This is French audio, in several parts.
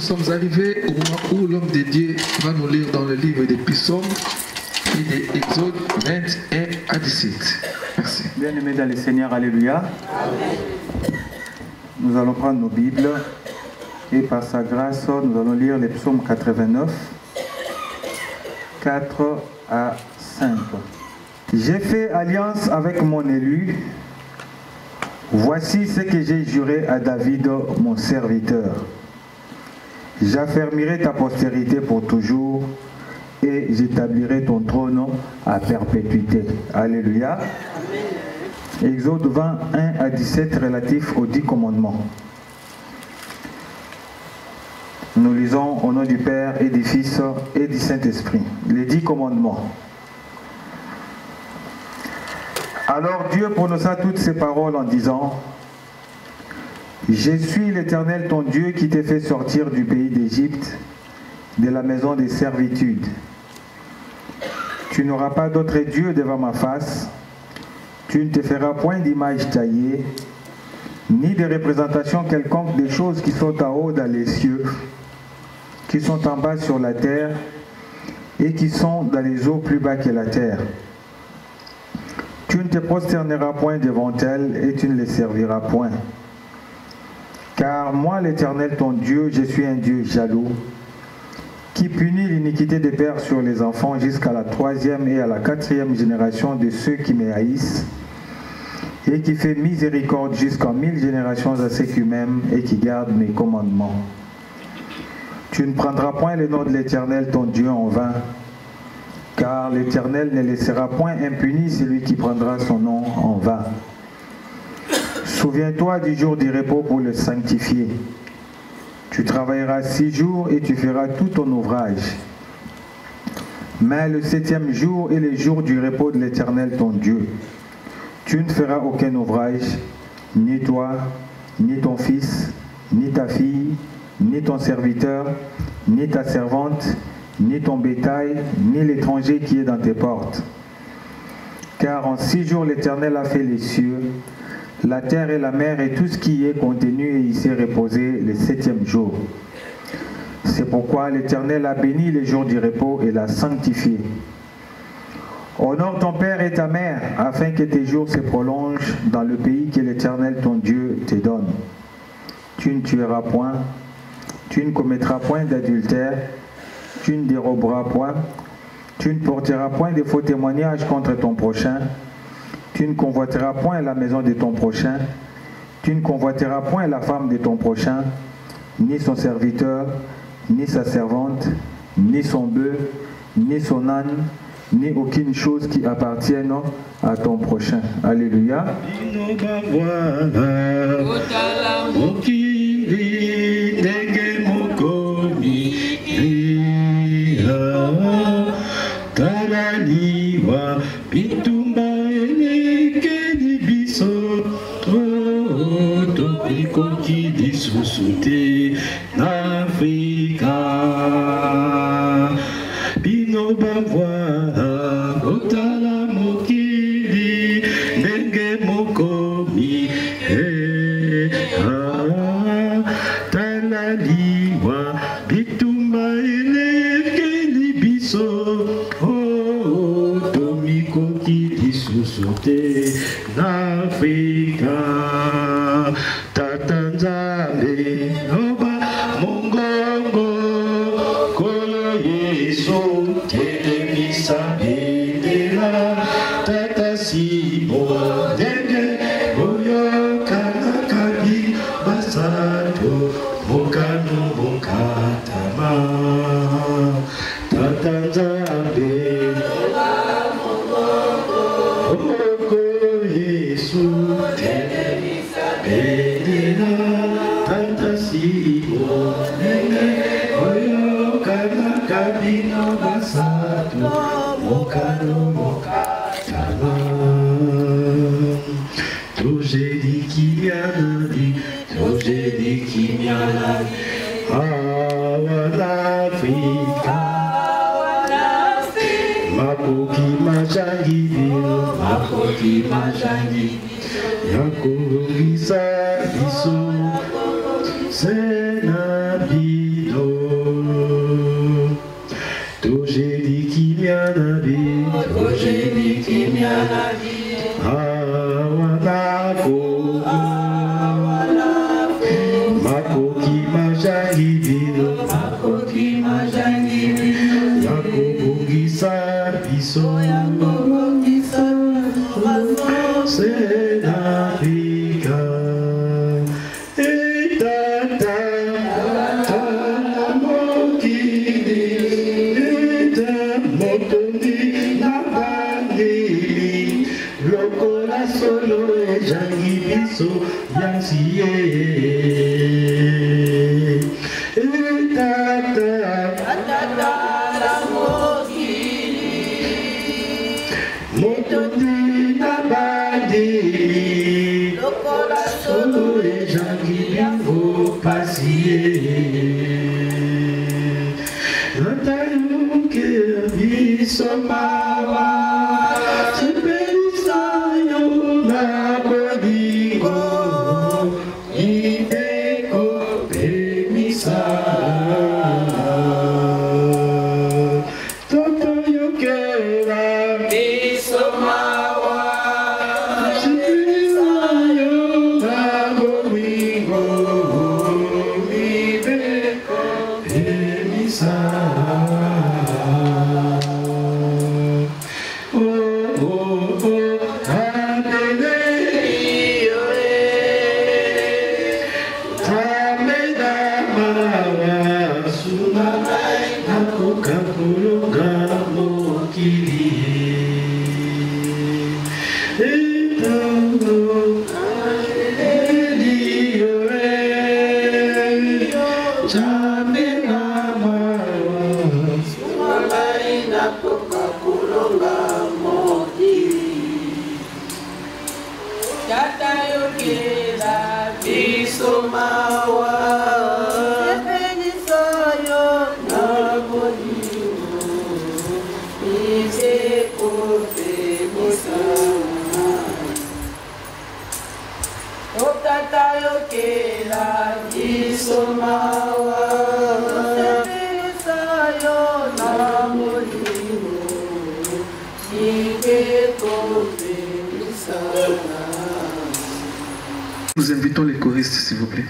sommes arrivés au moment où l'homme de Dieu va nous lire dans le livre des Psaumes et des Exode 21 à 17. Merci. Bien-aimés dans le Seigneur, alléluia. Nous allons prendre nos Bibles et par sa grâce, nous allons lire les psaumes 89, 4 à 5. J'ai fait alliance avec mon élu. Voici ce que j'ai juré à David, mon serviteur. J'affermirai ta postérité pour toujours et j'établirai ton trône à perpétuité. Alléluia. Exode 21 à 17 relatif aux 10 commandements. Nous lisons au nom du Père et du Fils et du Saint-Esprit. Les 10 commandements. Alors Dieu prononça toutes ces paroles en disant: Je suis l'Éternel ton Dieu qui t'ai fait sortir du pays d'Égypte, de la maison des servitudes. Tu n'auras pas d'autre Dieu devant ma face. Tu ne te feras point d'image taillée, ni de représentation quelconque des choses qui sont en haut dans les cieux, qui sont en bas sur la terre, et qui sont dans les eaux plus bas que la terre. Tu ne te prosterneras point devant elles, et tu ne les serviras point. Car moi, l'Éternel ton Dieu, je suis un Dieu jaloux, qui punit l'iniquité des pères sur les enfants jusqu'à la 3e et à la 4e génération de ceux qui me haïssent, et qui fait miséricorde jusqu'en 1000 générations à ceux qui m'aiment et qui gardent mes commandements. Tu ne prendras point le nom de l'Éternel ton Dieu en vain, car l'Éternel ne laissera point impuni celui qui prendra son nom en vain. Souviens-toi du jour du repos pour le sanctifier. Tu travailleras 6 jours et tu feras tout ton ouvrage. Mais le 7e jour est le jour du repos de l'Éternel ton Dieu. Tu ne feras aucun ouvrage, ni toi, ni ton fils, ni ta fille, ni ton serviteur, ni ta servante, ni ton bétail, ni l'étranger qui est dans tes portes. Car en 6 jours l'Éternel a fait les cieux, la terre et la mer et tout ce qui y est contenu, et il s'est reposé le 7e jour. C'est pourquoi l'Éternel a béni les jours du repos et l'a sanctifié. Honore ton père et ta mère, afin que tes jours se prolongent dans le pays que l'Éternel ton Dieu te donne. Tu ne tueras point, tu ne commettras point d'adultère, tu ne déroberas point, tu ne porteras point de faux témoignages contre ton prochain, tu ne convoiteras point la maison de ton prochain, tu ne convoiteras point la femme de ton prochain, ni son serviteur, ni sa servante, ni son bœuf, ni son âne, ni aucune chose qui appartienne à ton prochain. Alléluia. Senabino solo ejangi biso yansiye tata motondi na bandeli solo ejangi biso pasiye natayuke biso mawa chipelisayo na bolingo ideko pemisa totoyokera biso mawa chipelisayo na bolingo ideko pemisa. Nous invitons les choristes, s'il vous plaît.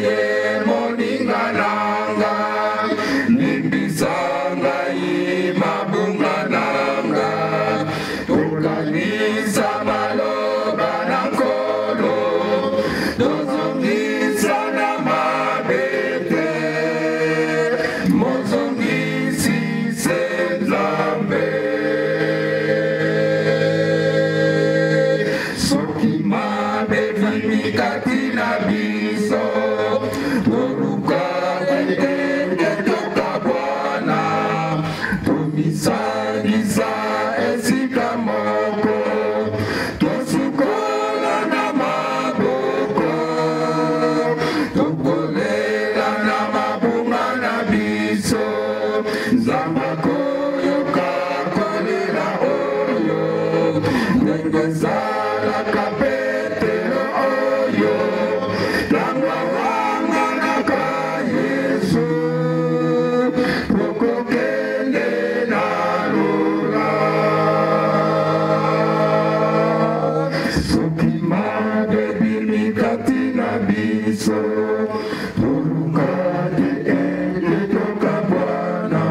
Yeah. esalaka petelo oyo ntango wanganaka Yesu okokende na lola soki mabe bimi kati na biso toluka te ete tokabwana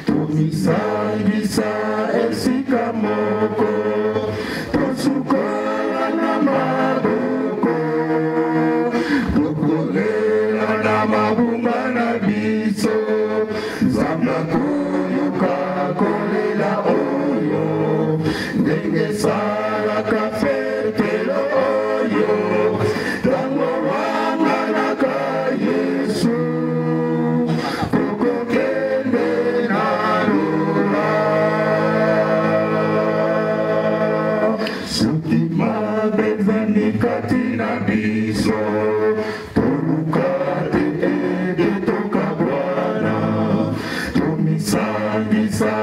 tomisangisa esika moko tosukola na maboko tokolela na mabunga na biso nzambe akoyoka kolela oyo ndenge esalaka fetelo oyo ntango wanganaka Yesu okokende na lola soki mabe ezali kati na biso toluka te ete tokabwana tomisangisa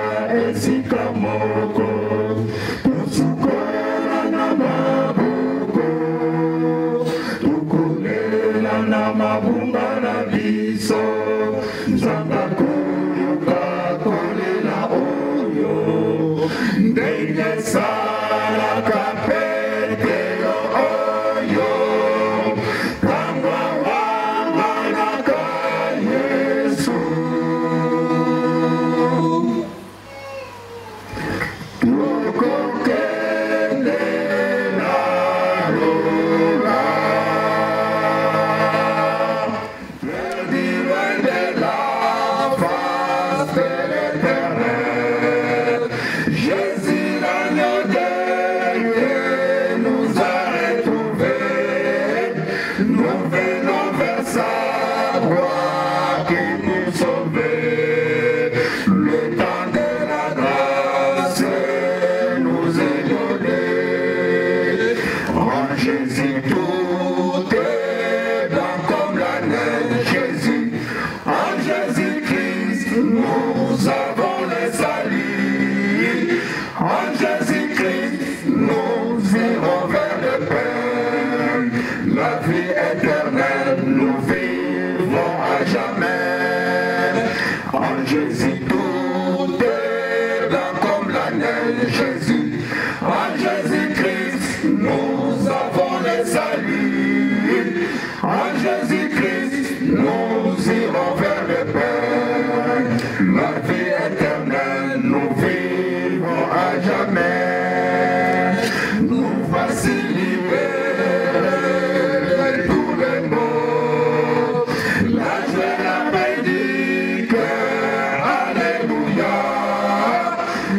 esika moko tosukola na maboko tokolela na mabunga na biso nzambe akoyoka kolela oyo ndenge esalaka petelo oyo ntango wanganaka Yesu okokende na lola loin de la face de l'Éternel. Jésus l'agneau de Dieu nous a retrouvés. Nous venons vers sa gloire qui nous sauvait. Le temps de la grâce nous est donné. En Jésus tout est blanc comme la neige. Jésus, en Jésus-Christ nous avons le salut. En Jésus-Christ nous irons vers le Père. La vie éternelle nous vivons à jamais. En Jésus tout est blanc comme la neige. Jésus, en Jésus-Christ nous avons le salut. En Jésus-Christ nous irons vers le Père. La vie éternelle nous vivons à jamais. Nous voici libérés de tous les maux. La joie, la paix du cœur, alléluia.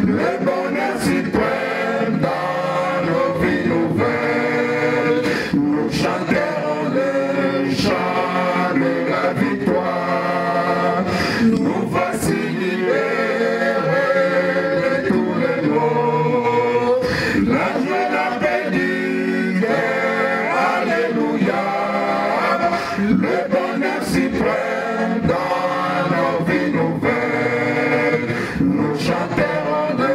Le bonheur suprême dans nos vies nouvelles. Nous chanterons le chant de la victoire. Nous voici libérés de tous les maux. La joie, la paix du cœur, alléluia. Le bonheur suprême dans nos vies nouvelles. Nous chanterons le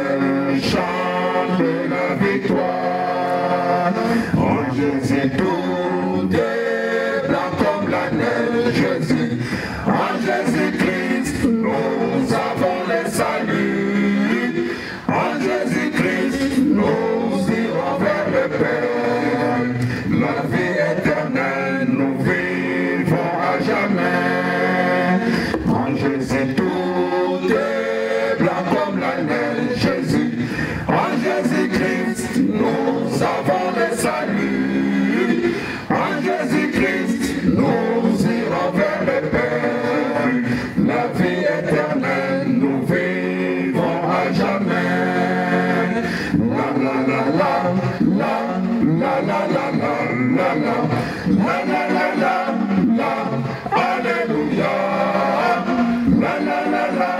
chant de la victoire. En Jésus tout est blanc comme la neige. Jésus, en Jésus-Christ nous avons le salut. En Jésus-Christ nous irons vers le Père. La vie éternelle nous vivons à jamais. En Jésus tout est blanc comme la neige. Jésus, en Jésus-Christ nous avons le salut. En Jésus-Christ nous irons vers le Père. La vie éternelle nous vivons à jamais. La la la la la la la la la la la la la la la alléluia. La la la la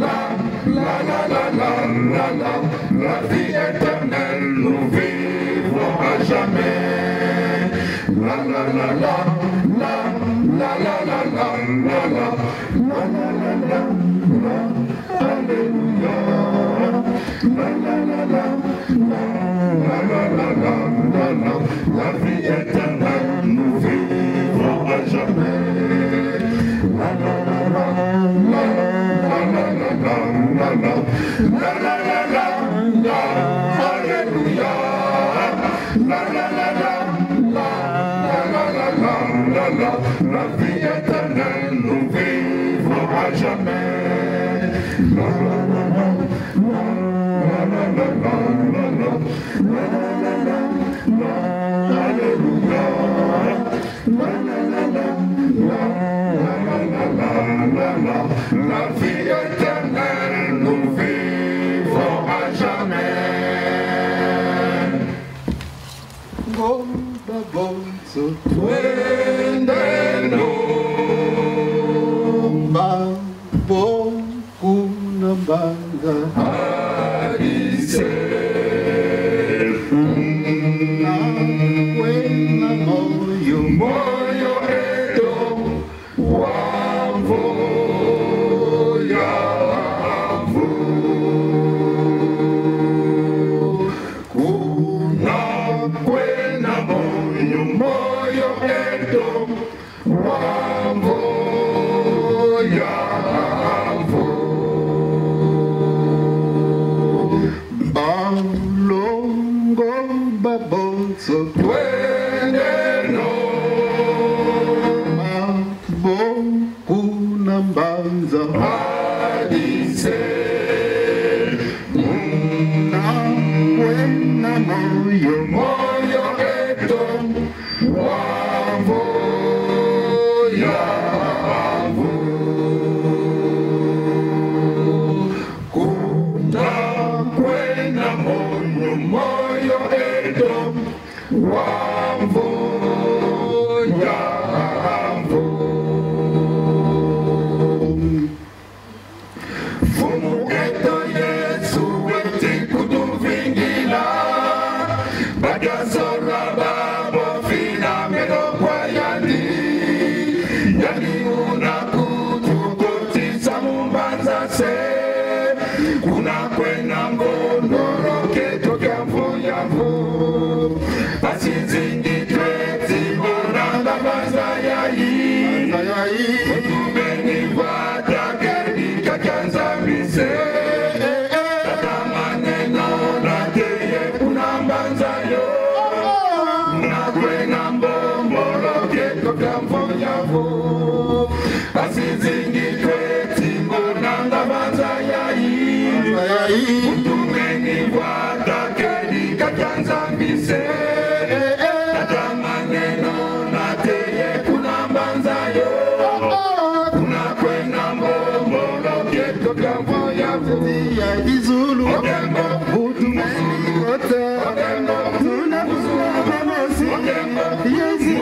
la la la la la la la. La vie éternelle nous vivons à jamais. La la la la la la la la la la la la la la la alléluia. La la la la La vie éternelle, nous vivrons à jamais. Alléluia. La vie éternelle, nous vivrons à jamais. Alléluia. La vie éternelle, nous vivons à jamais. Moyo edo wamvo ya wamvo kuna kwena moyo edo wamvo ya wamvo balongo babonso twende no Mbanza hadise wena moyo eto wavo ya wavo kuna kwena moyo eto wavo ya wavo. Kuna kwena ngondoro keto kyamvo yamvo Pasizingi tweti bonanga baza yayi Otubeni vata kedi kakyanza mise Tatamane nona teye kuna mbanza yo Kuna kwena mbombolo keto kyamvo yamvo Pasizingi tweti bonanga baza yayi Utumeni wata kedi kajanza mise Tatamane nona teye kuna mbanza yo Kuna kwena mbolo keto kambo ya vutia izulu Ogembo Utumeni wote Ogembo Tuna kusula kamosi Ogembo Yezi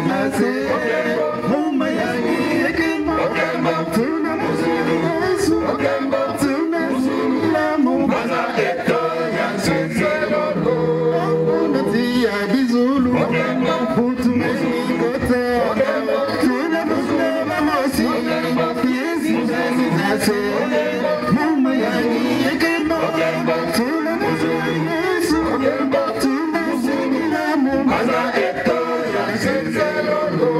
nase Ogembo Mumba yangi ekembo Ogembo Tuna kusula kamosi Ogembo Tuna kusula Maza eto yansense lolo Unatia bizulu Ogembo Utumeni wote Ogembo Tuna kusula kamosi Ogembo Yezi nase Mumba yangi ekembo Ogembo Tuna kusula kamosi Ogembo Tuna kusula Maza eto yansense lolo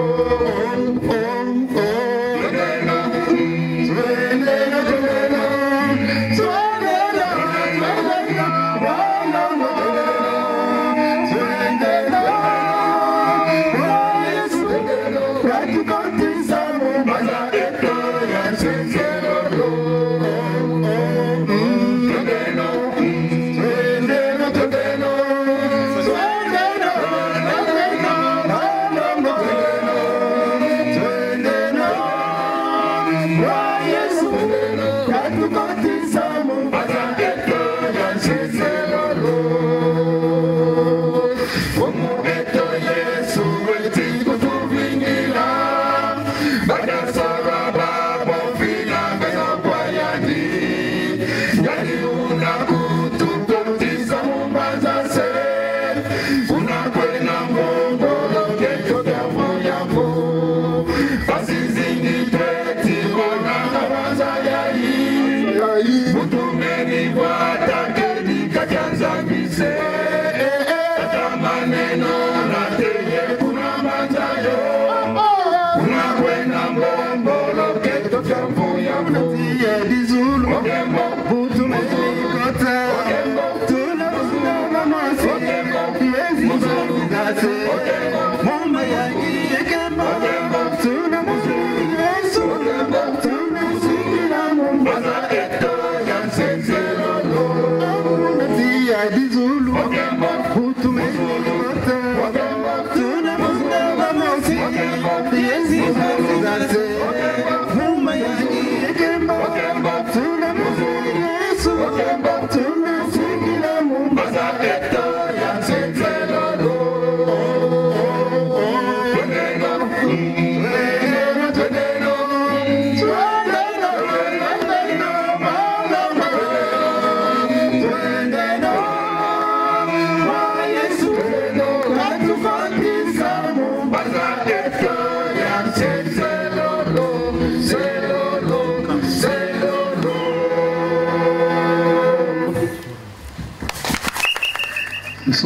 Utumeni wata kedi kajanza mise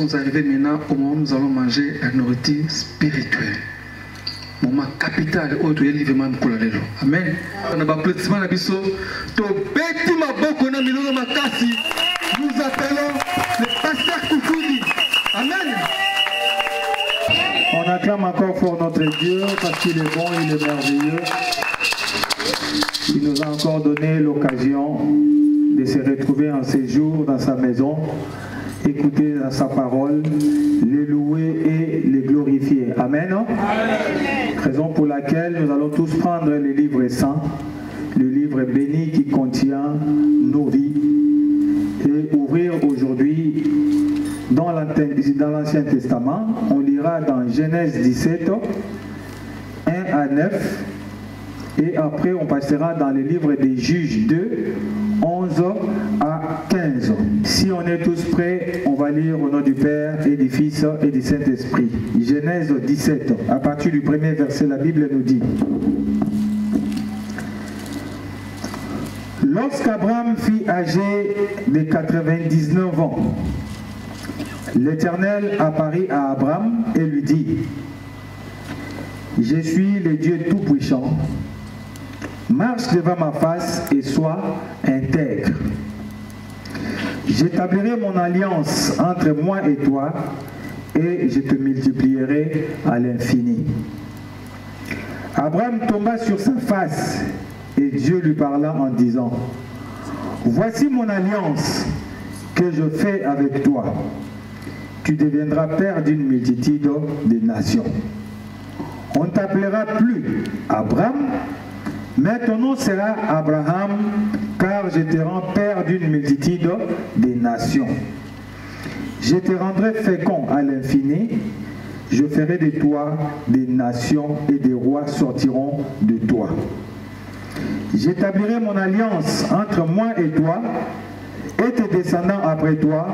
sommes arrivés maintenant au moment où nous allons manger la nourriture spirituelle. Moment capital, autre livre même couleur. Amen. On a applaudissement à biso. To beti maboko na milongo makasi. Nous appelons le pasteur Koufoudi. Amen. On acclame encore fort notre Dieu parce qu'il est bon, il est merveilleux. Il nous a encore donné l'occasion de se retrouver en séjour dans sa maison, écouter sa parole, les louer et les glorifier. Amen. Raison pour laquelle nous allons tous prendre le livre saint, le livre béni qui contient nos vies, et ouvrir aujourd'hui dans l'Ancien Testament. On lira dans Genèse 17, 1 à 9, et après on passera dans le livre des Juges 2, 11 à 15. Si on est tous prêts, on va lire au nom du Père et du Fils et du Saint-Esprit. Genèse 17, à partir du premier verset, la Bible nous dit: Lorsqu'Abraham fut âgé de 99 ans, l'Éternel apparut à Abraham et lui dit: Je suis le Dieu Tout-Puissant. Marche devant ma face et sois intègre. J'établirai mon alliance entre moi et toi, et je te multiplierai à l'infini. Abraham tomba sur sa face, et Dieu lui parla en disant: Voici mon alliance que je fais avec toi. Tu deviendras père d'une multitude de nations. On ne t'appellera plus Abraham, mais ton nom sera Abraham, car je te rends père d'une multitude de nations. Je te rendrai fécond à l'infini, je ferai de toi des nations et des rois sortiront de toi. J'établirai mon alliance entre moi et toi et tes descendants après toi,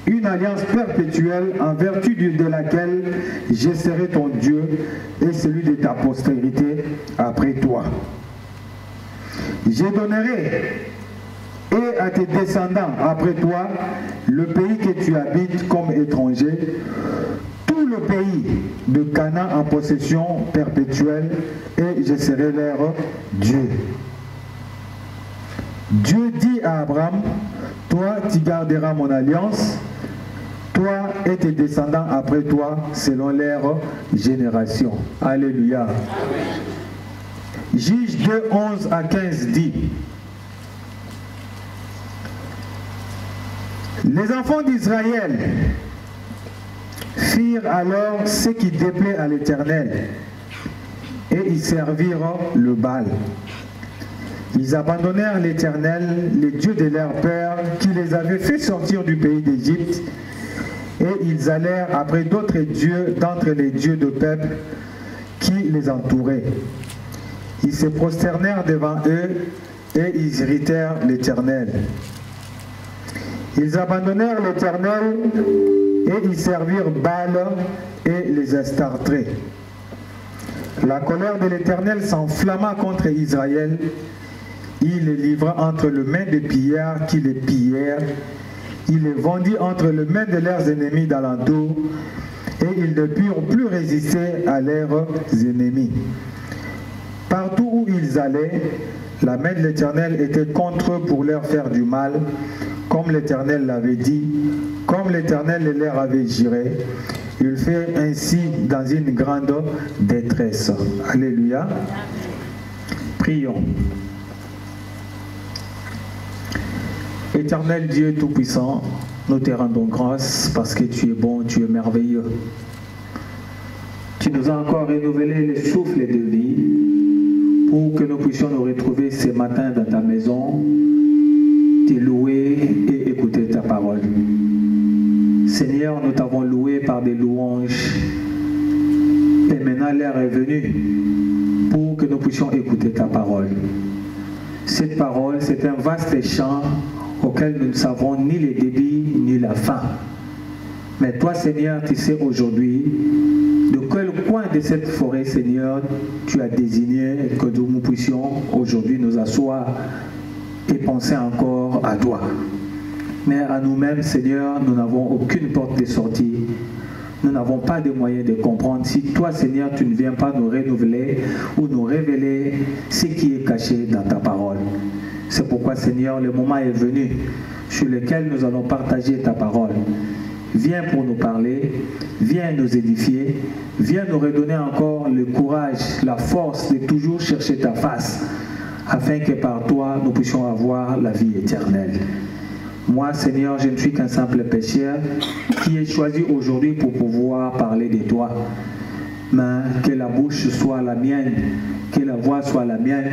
une alliance perpétuelle en vertu de laquelle je serai ton Dieu et celui de ta postérité après toi. Je donnerai et à tes descendants après toi le pays que tu habites comme étranger, tout le pays de Canaan en possession perpétuelle, et je serai leur Dieu. Dieu dit à Abraham: Toi, tu garderas mon alliance, toi et tes descendants après toi, selon leur génération. Alléluia. Amen. Juge 2, 11 à 15 dit: Les enfants d'Israël firent alors ce qui déplaît à l'Éternel, et ils servirent le Baal. Ils abandonnèrent l'Éternel, le Dieu de leur père, qui les avait fait sortir du pays d'Égypte, et ils allèrent après d'autres dieux d'entre les dieux de peuple qui les entouraient. Ils se prosternèrent devant eux et ils irritèrent l'Éternel. Ils abandonnèrent l'Éternel et ils servirent Baal et les Astartés. La colère de l'Éternel s'enflamma contre Israël. Il les livra entre les mains des pillards qui les pillèrent. Il les vendit entre les mains de leurs ennemis d'alentour, et ils ne purent plus résister à leurs ennemis. Partout où ils allaient, la main de l'Éternel était contre eux pour leur faire du mal, comme l'Éternel l'avait dit, comme l'Éternel leur avait juré. Ils furent ainsi dans une grande détresse. Alléluia. Prions. Éternel Dieu Tout-Puissant, nous te rendons grâce parce que tu es bon, tu es merveilleux. Tu nous as encore renouvelé le souffle de vie pour que nous puissions nous retrouver ce matin dans ta maison, te louer et écouter ta parole. Seigneur, nous t'avons loué par des louanges et maintenant l'heure est venue pour que nous puissions écouter ta parole. Cette parole, c'est un vaste champ auquel nous ne savons ni le début ni la fin. Mais toi, Seigneur, tu sais aujourd'hui de quel coin de cette forêt, Seigneur, tu as désigné que nous puissions aujourd'hui nous asseoir et penser encore à toi. Mais à nous-mêmes, Seigneur, nous n'avons aucune porte de sortie. Nous n'avons pas de moyens de comprendre. Si toi, Seigneur, tu ne viens pas nous renouveler ou nous révéler ce qui est caché dans ta parole. C'est pourquoi, Seigneur, le moment est venu sur lequel nous allons partager ta parole. Viens pour nous parler, viens nous édifier, viens nous redonner encore le courage, la force de toujours chercher ta face, afin que par toi, nous puissions avoir la vie éternelle. Moi, Seigneur, je ne suis qu'un simple pécheur qui est choisi aujourd'hui pour pouvoir parler de toi. Mais que la bouche soit la mienne, que la voix soit la mienne,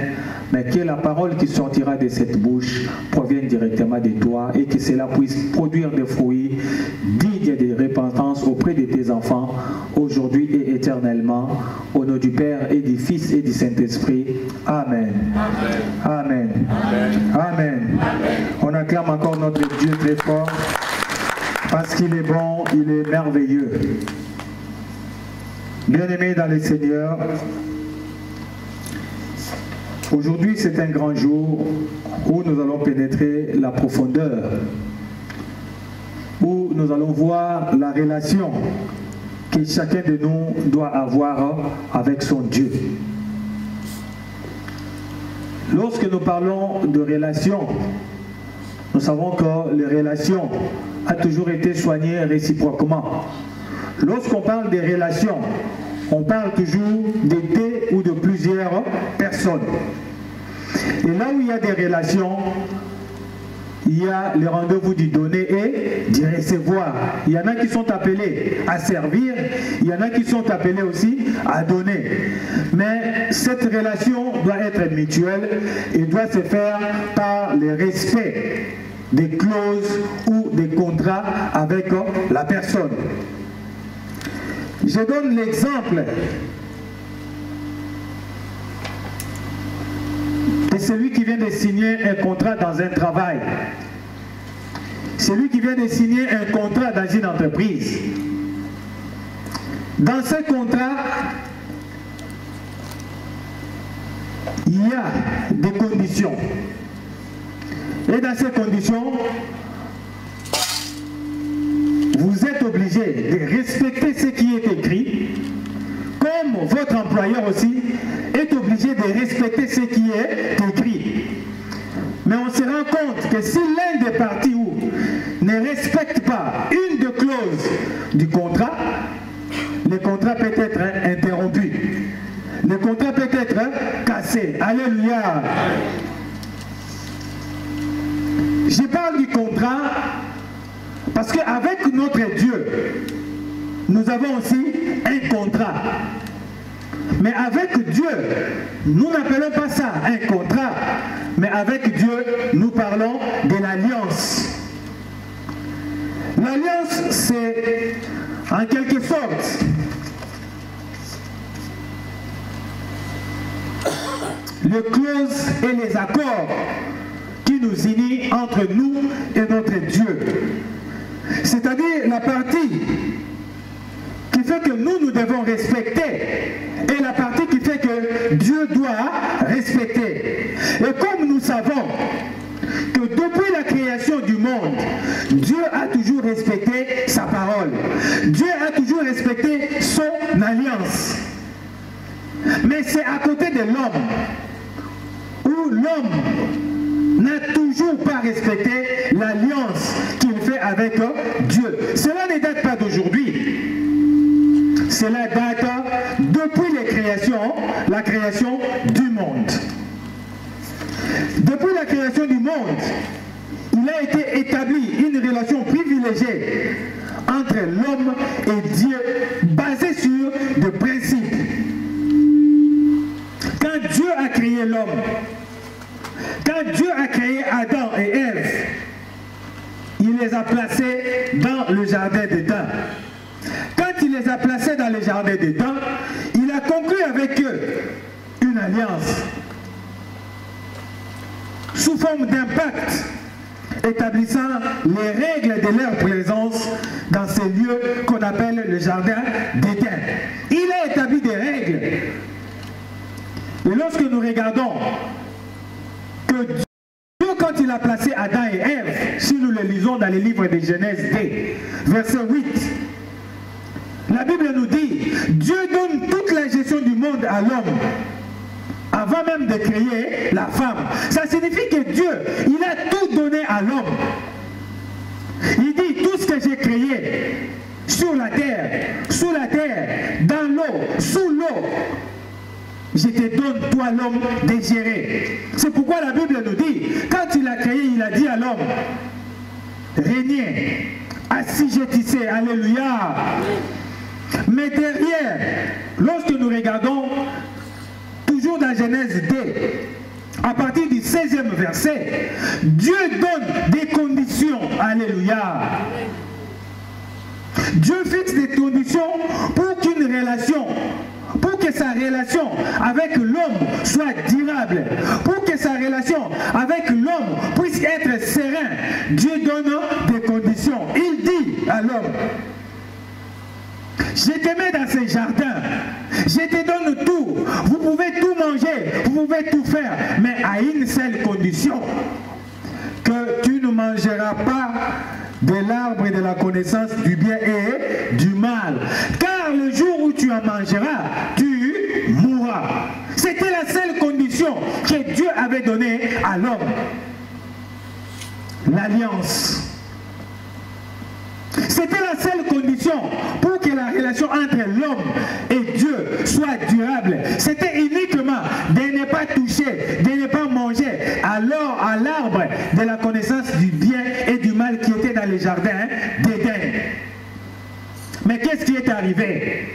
mais que la parole qui sortira de cette bouche provienne directement de toi et que cela puisse produire des fruits dignes de repentance auprès de tes enfants, aujourd'hui et éternellement, au nom du Père et du Fils et du Saint-Esprit. Amen. Amen. Amen. Amen. On acclame encore notre Dieu très fort, parce qu'il est bon, il est merveilleux. Bien-aimés dans le Seigneur, aujourd'hui c'est un grand jour où nous allons pénétrer la profondeur, où nous allons voir la relation que chacun de nous doit avoir avec son Dieu. Lorsque nous parlons de relations, nous savons que les relations ont toujours été soignées réciproquement. Lorsqu'on parle des relations, on parle toujours de deux ou de plusieurs personnes. Et là où il y a des relations, il y a le rendez-vous du donner et du recevoir. Il y en a qui sont appelés à servir, il y en a qui sont appelés aussi à donner. Mais cette relation doit être mutuelle et doit se faire par le respect des clauses ou des contrats avec la personne. Je donne l'exemple de celui qui vient de signer un contrat dans un travail. Celui qui vient de signer un contrat dans une entreprise. Dans ce contrat, il y a des conditions. Et dans ces conditions, vous êtes obligé de respecter ce qui est écrit, comme votre employeur aussi est obligé de respecter ce qui est écrit. Mais on se rend compte que si l'un des parties ne respecte pas une des clauses du contrat, le contrat peut être interrompu. Le contrat peut être cassé. Alléluia. Je parle du contrat parce qu'avec notre Dieu, nous avons aussi un contrat. Mais avec Dieu, nous n'appelons pas ça un contrat, mais avec Dieu, nous parlons de l'alliance. L'alliance, c'est en quelque sorte les clauses et les accords qui nous unissent entre nous et notre Dieu. C'est-à-dire la partie qui fait que nous devons respecter et la partie qui fait que Dieu doit respecter. Et comme nous savons que depuis la création du monde, Dieu a toujours respecté sa parole. Dieu a toujours respecté son alliance. Mais c'est à côté de l'homme où l'homme n'a toujours pas respecté l'alliance qu'il fait avec Dieu. Cela ne date pas d'aujourd'hui. Cela date depuis la création du monde. Depuis la création du monde, il a été établi une relation privilégiée entre l'homme et Dieu basée sur des principes. Quand Dieu a créé l'homme, quand Dieu a créé Adam et Ève, il les a placés dans le jardin d'Éden. Quand il les a placés dans le jardin d'Éden, il a conclu avec eux une alliance sous forme d'impact, établissant les règles de leur présence dans ces lieux qu'on appelle le jardin d'Éden. Il a établi des règles. Et lorsque nous regardons que Dieu, quand il a placé Adam et Ève si nous le lisons dans les livres de Genèse 2, verset 8. La Bible nous dit, Dieu donne toute la gestion du monde à l'homme, avant même de créer la femme. Ça signifie que Dieu, il a tout donné à l'homme. Il dit, tout ce que j'ai créé, sur la terre, sous la terre, dans l'eau, sous l'eau, je te donne, toi l'homme, de gérer. C'est pourquoi la Bible nous dit, quand il a créé, il a dit à l'homme, régnez, assujettissez, alléluia. Mais derrière, lorsque nous regardons, toujours dans Genèse 2, à partir du 16e verset, Dieu donne des conditions, alléluia. Dieu fixe des conditions pour qu'une relation, pour que sa relation avec l'homme soit durable, pour que sa relation avec l'homme puisse être serein. Dieu donne des conditions. Il dit à l'homme, je te mets dans ce jardin, je te donne tout, vous pouvez tout manger, vous pouvez tout faire, mais à une seule condition, que tu ne mangeras pas de l'arbre de la connaissance du bien et du mal. Car le jour où tu en mangeras, tu mourras. C'était la seule condition que Dieu avait donnée à l'homme. L'alliance. C'était la seule condition pour que la relation entre l'homme et Dieu soit durable. C'était uniquement de ne pas toucher, de ne pas manger alors à l'arbre de la connaissance du bien et du mal qui était dans les jardins d'Éden. Mais qu'est-ce qui est arrivé?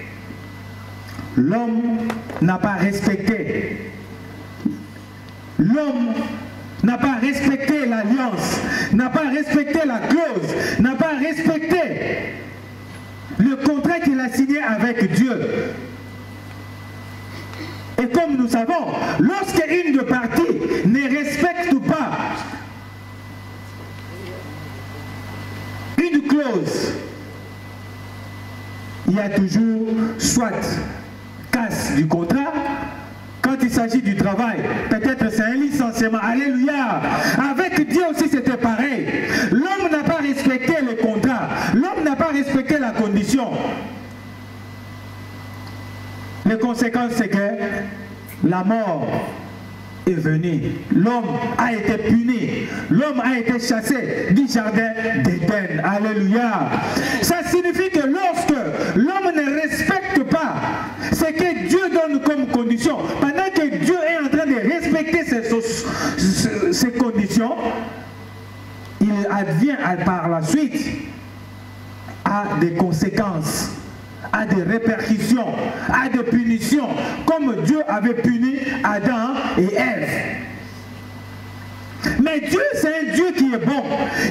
L'homme n'a pas respecté. L'homme n'a pas respecté l'alliance, n'a pas respecté la clause, n'a pas respecté le contrat qu'il a signé avec Dieu. Et comme nous savons, lorsque une de parties ne respecte pas une clause, il y a toujours soit casse du contrat. Quand il s'agit du travail, peut-être c'est un licenciement. Alléluia. Avec Dieu aussi c'était pareil. L'homme n'a pas respecté le contrat. L'homme n'a pas respecté la condition. Les conséquences c'est que la mort est venue. L'homme a été puni. L'homme a été chassé du jardin d'Éden. Alléluia. Ça signifie que lorsque l'homme ne respecte pas ce que Dieu donne comme condition, pendant que Dieu est en train de respecter ces conditions, il advient par la suite à des conséquences, à des répercussions, à des punitions, comme Dieu avait puni Adam et Ève. Mais Dieu, c'est un Dieu qui est bon,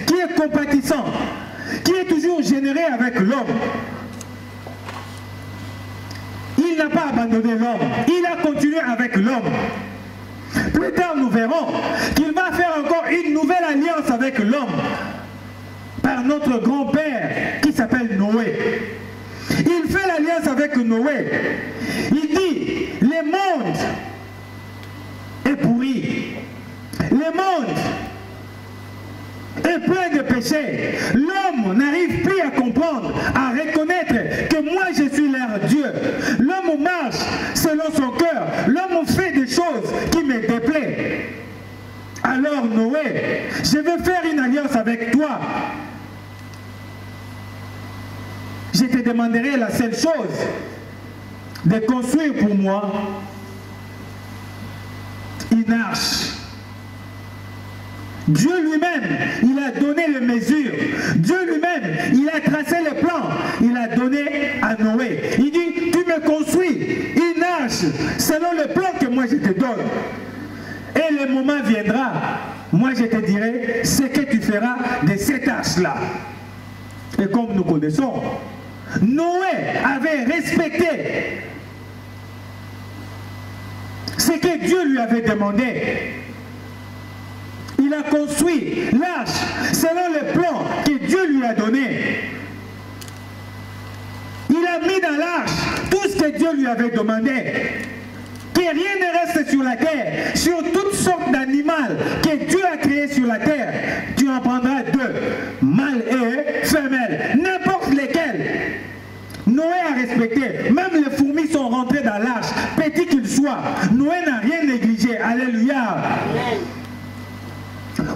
qui est compatissant, qui est toujours généreux avec l'homme. Il n'a pas abandonné l'homme, il a continué avec l'homme. Plus tard, nous verrons qu'il va faire encore une nouvelle alliance avec l'homme par notre grand-père qui s'appelle Noé. Il fait l'alliance avec Noé. Il dit, le monde est pourri. Le monde est plein de péchés. L'homme n'arrive plus à comprendre, à reconnaître que moi je suis leur Dieu. L'homme marche selon son cœur. L'homme fait des choses qui me déplaisent. Alors Noé, je vais faire une alliance avec toi. Je te demanderai la seule chose, de construire pour moi une arche. Dieu lui-même, il a donné les mesures. Dieu lui-même, il a tracé les plans. Il a donné à Noé. Il dit, tu me construis une arche selon le plan que moi je te donne. Et le moment viendra, moi je te dirai ce que tu feras de cette arche-là. Et comme nous connaissons, Noé avait respecté ce que Dieu lui avait demandé. Il a construit l'arche selon le plan que Dieu lui a donné. Il a mis dans l'arche tout ce que Dieu lui avait demandé. Que rien ne reste sur la terre. Sur toutes sortes d'animaux que Dieu a créés sur la terre, tu en prendras deux. Alléluia.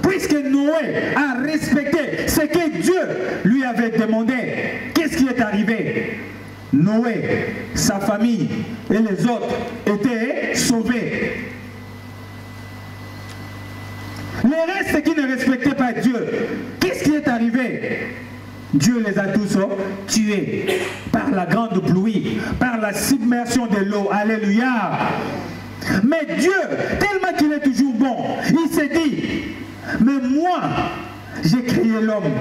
Puisque Noé a respecté ce que Dieu lui avait demandé, qu'est-ce qui est arrivé? Noé, sa famille et les autres étaient sauvés. Les restes qui ne respectaient pas Dieu, qu'est-ce qui est arrivé? Dieu les a tous tués par la grande pluie, par la submersion de l'eau. Alléluia. Mais Dieu, tellement qu'il est toujours bon, il s'est dit, mais moi, j'ai créé l'homme.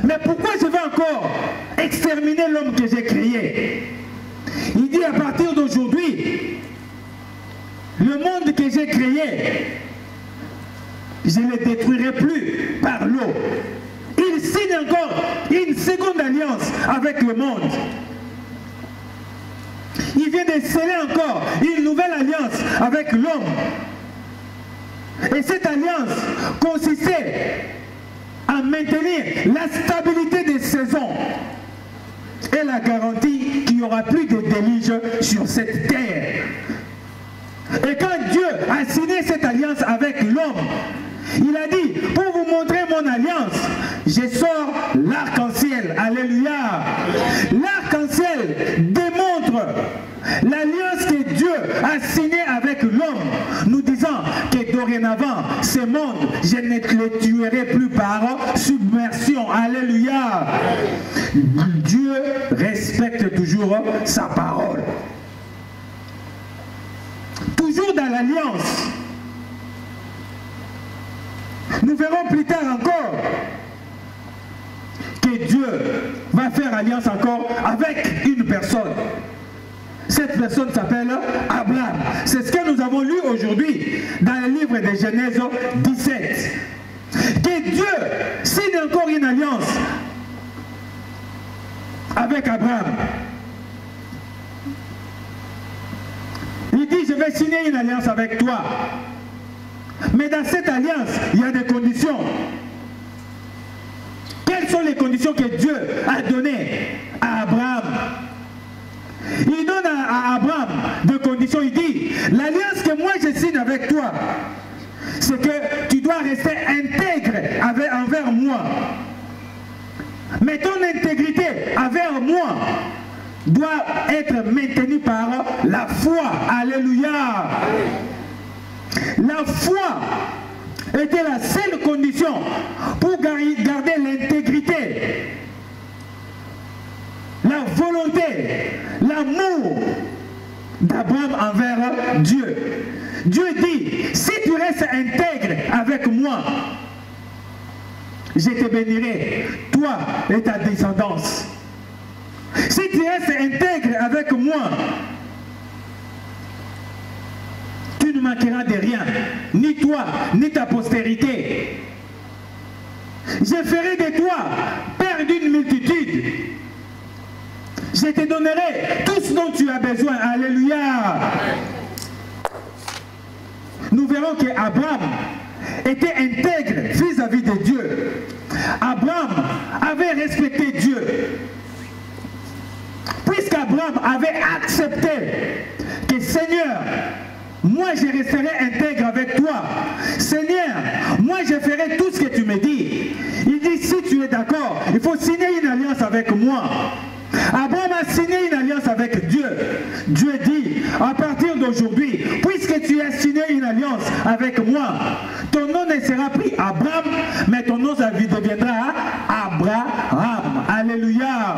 Mais pourquoi je vais encore exterminer l'homme que j'ai créé? Il dit, à partir d'aujourd'hui, le monde que j'ai créé, je ne le détruirai plus par l'eau. Il signe encore une seconde alliance avec le monde. Il vient de sceller encore une nouvelle alliance avec l'homme. Et cette alliance consistait à maintenir la stabilité des saisons et la garantie qu'il n'y aura plus de déluge sur cette terre. Et quand Dieu a signé cette alliance avec l'homme, il a dit, pour vous montrer mon alliance, je sors l'arc-en-ciel. Alléluia. L'arc-en-ciel démontre l'alliance que Dieu a signée avec l'homme, nous disant que dorénavant, ce monde, je ne le tuerai plus par submersion. Alléluia. Dieu respecte toujours sa parole. Toujours dans l'alliance. Nous verrons plus tard encore que Dieu va faire alliance encore avec une personne. Cette personne s'appelle Abraham. C'est ce que nous avons lu aujourd'hui dans le livre de Genèse 17. Que Dieu signe encore une alliance avec Abraham. Il dit, je vais signer une alliance avec toi. Mais dans cette alliance, il y a des conditions. Quelles sont les conditions que Dieu a données à Abraham? Il donne à Abraham des conditions. Il dit, l'alliance que moi je signe avec toi, c'est que tu dois rester intègre envers moi. Mais ton intégrité envers moi doit être maintenue par la foi. Alléluia. La foi était la seule condition pour garder l'intégrité, la volonté, l'amour d'Abraham envers Dieu. Dieu dit, si tu restes intègre avec moi, je te bénirai, toi et ta descendance. Si tu restes intègre avec moi, tu ne manqueras de rien, ni toi, ni ta postérité. Je ferai de toi père d'une multitude. Je te donnerai tout ce dont tu as besoin. Alléluia. Nous verrons qu'Abraham était intègre vis-à-vis de Dieu. Abraham avait respecté Dieu. Puisqu'Abraham avait accepté que Seigneur, moi je resterai intègre avec toi. Seigneur, moi je ferai tout ce que tu me dis. Il dit, si tu es d'accord, il faut signer une alliance avec moi. Abraham a signé une alliance avec Dieu. Dieu dit, à partir d'aujourd'hui, puisque tu as signé une alliance avec moi, ton nom ne sera plus Abraham, mais ton nom deviendra Abraham. Alléluia.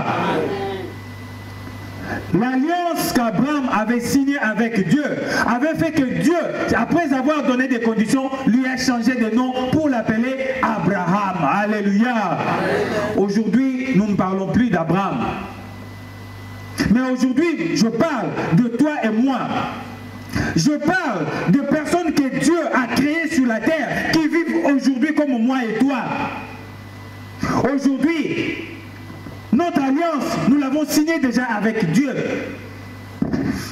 L'alliance qu'Abraham avait signée avec Dieu avait fait que Dieu, après avoir donné des conditions, lui a changé de nom pour l'appeler Abraham. Alléluia. Aujourd'hui, nous ne parlons plus d'Abraham. Mais aujourd'hui, je parle de toi et moi. Je parle de personnes que Dieu a créées sur la terre, qui vivent aujourd'hui comme moi et toi. Aujourd'hui, notre alliance, nous l'avons signée déjà avec Dieu.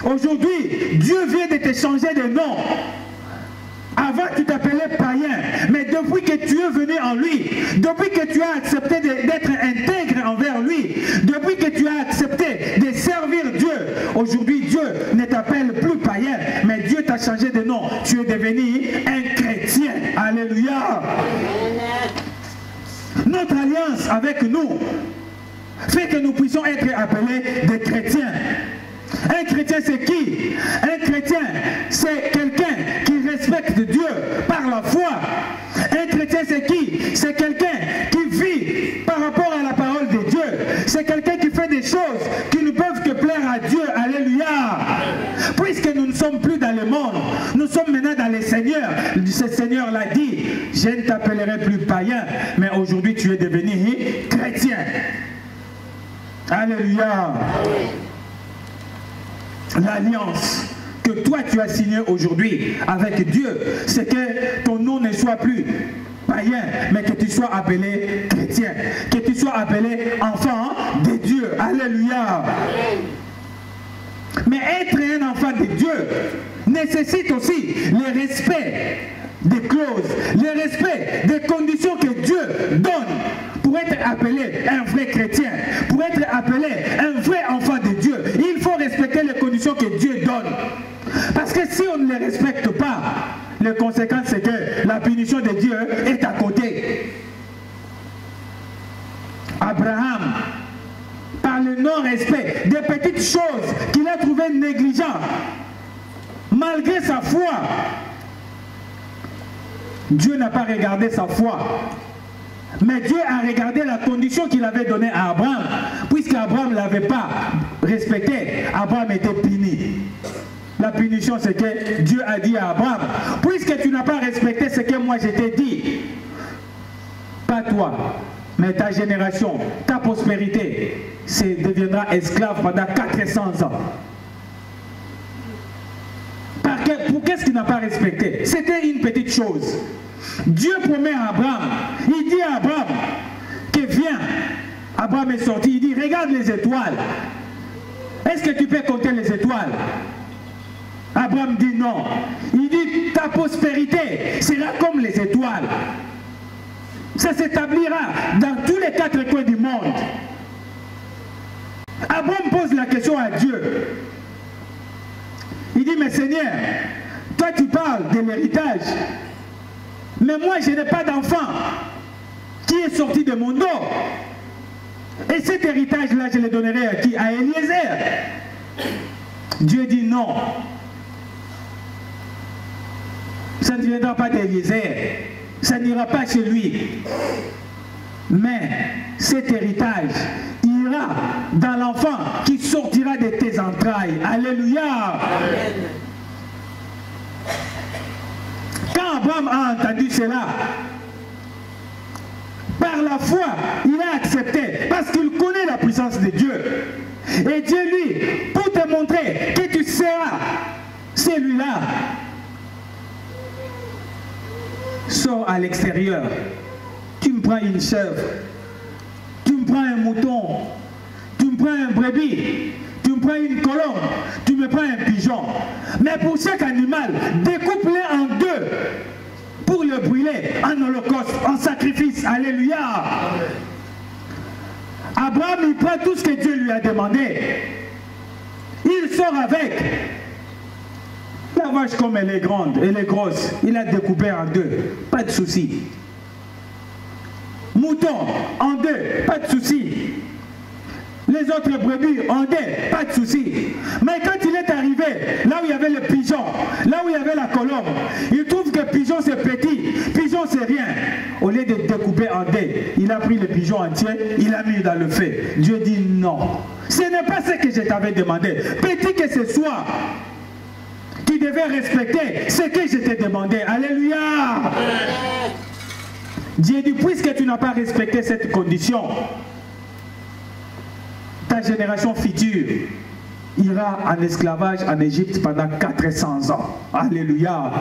Aujourd'hui, Dieu vient de te changer de nom. Avant, tu t'appelais païen, mais depuis que tu es venu en lui, depuis que tu as accepté d'être intègre envers lui, depuis que tu as accepté de servir Dieu, aujourd'hui Dieu ne t'appelle plus païen, mais Dieu t'a changé de nom. Tu es devenu un chrétien. Alléluia. Notre alliance avec nous fait que nous puissions être appelés des chrétiens. Un chrétien, c'est qui? Un chrétien, c'est quelqu'un qui respecte Dieu par la foi. Un chrétien, c'est qui? C'est quelqu'un qui vit par rapport à la parole de Dieu. C'est quelqu'un qui fait des choses qui ne peuvent que plaire à Dieu. Alléluia. Puisque nous ne sommes plus dans le monde, nous sommes maintenant dans le Seigneur. Ce Seigneur l'a dit, je ne t'appellerai plus païen, mais aujourd'hui tu es devenu chrétien. Alléluia. L'alliance que toi tu as signée aujourd'hui avec Dieu, c'est que ton nom ne soit plus païen, mais que tu sois appelé chrétien, que tu sois appelé enfant de Dieu. Alléluia. Mais être un enfant de Dieu nécessite aussi le respect des clauses, le respect des conditions que Dieu donne pour être appelé un vrai chrétien, pour être appelé un vrai enfant de Dieu. Il faut respecter les conditions que Dieu donne. Parce que si on ne les respecte pas, les conséquences c'est que la punition de Dieu est à côté. Abraham, par le non-respect des petites choses qu'il a trouvées négligentes, malgré sa foi, Dieu n'a pas regardé sa foi, mais Dieu a regardé la condition qu'il avait donnée à Abraham. Puisque Abraham ne l'avait pas respecté, Abraham était puni. La punition, c'est que Dieu a dit à Abraham, puisque tu n'as pas respecté ce que moi je t'ai dit, pas toi, mais ta génération, ta prospérité, deviendra esclave pendant 400 ans. Pour qu'est-ce qu'il n'a pas respecté? C'était une petite chose. Dieu promet à Abraham, il dit à Abraham que viens. Abraham est sorti, il dit regarde les étoiles. Est-ce que tu peux compter les étoiles? Abraham dit non. Il dit ta prospérité sera comme les étoiles. Ça s'établira dans tous les 4 coins du monde. Abraham pose la question à Dieu. Il dit mais Seigneur, toi tu parles de l'héritage, mais moi je n'ai pas d'enfant qui est sorti de mon dos. Et cet héritage-là, je le donnerai à qui? À Eliezer. Dieu dit non. Ça ne viendra pas d'Eliezer. Ça n'ira pas chez lui. Mais cet héritage ira dans l'enfant qui sortira de tes entrailles. Alléluia. Amen. Quand Abraham a entendu cela, par la foi, il a accepté parce qu'il connaît la puissance de Dieu. Et Dieu, lui, pour te montrer que tu seras celui-là, sors à l'extérieur. Tu me prends une chèvre, tu me prends un mouton, tu me prends un brebis, tu me prends une colombe, tu me prends un pigeon. Mais pour chaque animal, découpe-les en 2 pour le brûler en holocauste, en sacrifice. Alléluia. Abraham, il prend tout ce que Dieu lui a demandé. Il sort avec. La vache, comme elle est grande, elle est grosse, il a découpé en 2. Pas de souci. Mouton en 2, pas de souci. Les autres brebis en 2, pas de souci. Mais quand il est arrivé, là où il y avait le pigeon, là où il y avait la colombe, il trouve que pigeon c'est petit, pigeon c'est rien. Au lieu de découper en 2, il a pris le pigeon entier, il l'a mis dans le feu. Dieu dit non. Ce n'est pas ce que je t'avais demandé. Petit que ce soit, tu devais respecter ce que je t'ai demandé. Alléluia. Dieu dit, puisque tu n'as pas respecté cette condition, ta génération future ira en esclavage en Égypte pendant 400 ans. Alléluia.